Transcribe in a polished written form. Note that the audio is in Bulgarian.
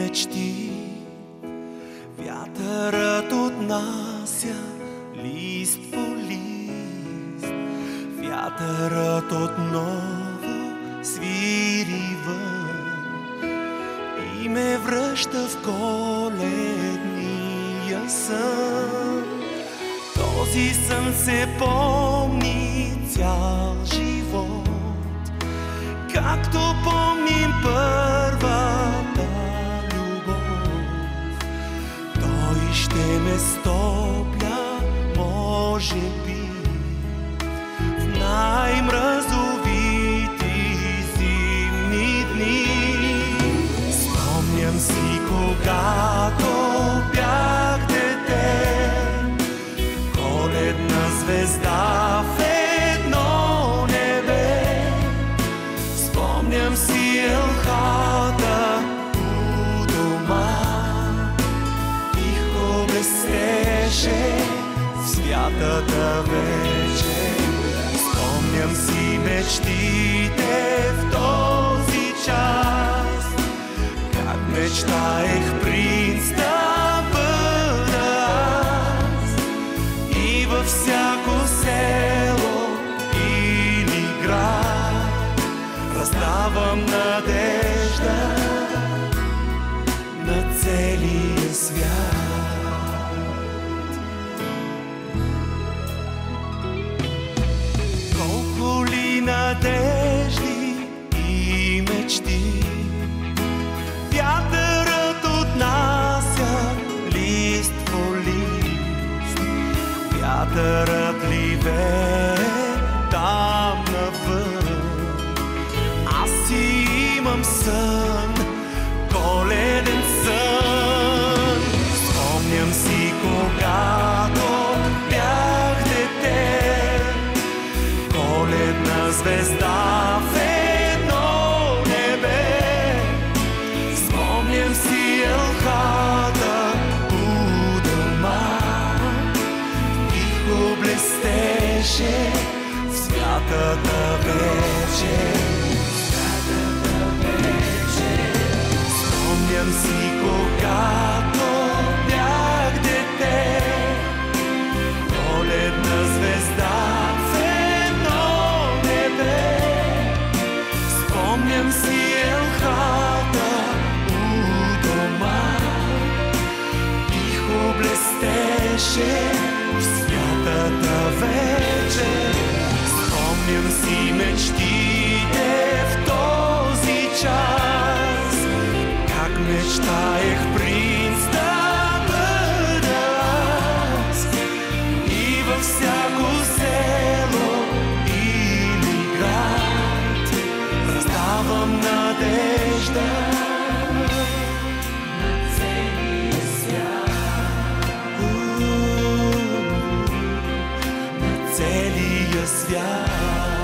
мечти. Вятърът отнася лист по лист, вятърът отново свири вън и ме връща в коледния сън. Този сън се помни цял живот, както помним първата любов. Той ще ме стопля, може би, в най-мразовити зимни дни. Спомням си, когато бях дете, коледна звезда в едно небе. Спомням си елхата у дома, тихо блестеше в святата вечер. Спомням си мечтите в този час, как мечтаех принц да бъда аз, и във всяко село или град раздавам надежда на целия свят. Колко ли надежди и мечти вятърът отнася лист по лист. Вятърът ли вее там навън, аз си имам сън, коледен сън. Спомням си, когато бях дете, коледна звезда в едно небе. Спомням си елхата у дома, тихо блестеше в святата вечер. Спомням си, когато бях дете, коледна звезда в едно небе. Спомням си елхата у дома, тихо блестеше в святата вечер. Спомням си мечтите в този час, как мечтаех принц да бъда аз, и във всяко село или град раздавам надежда на целия свят. На целия свят.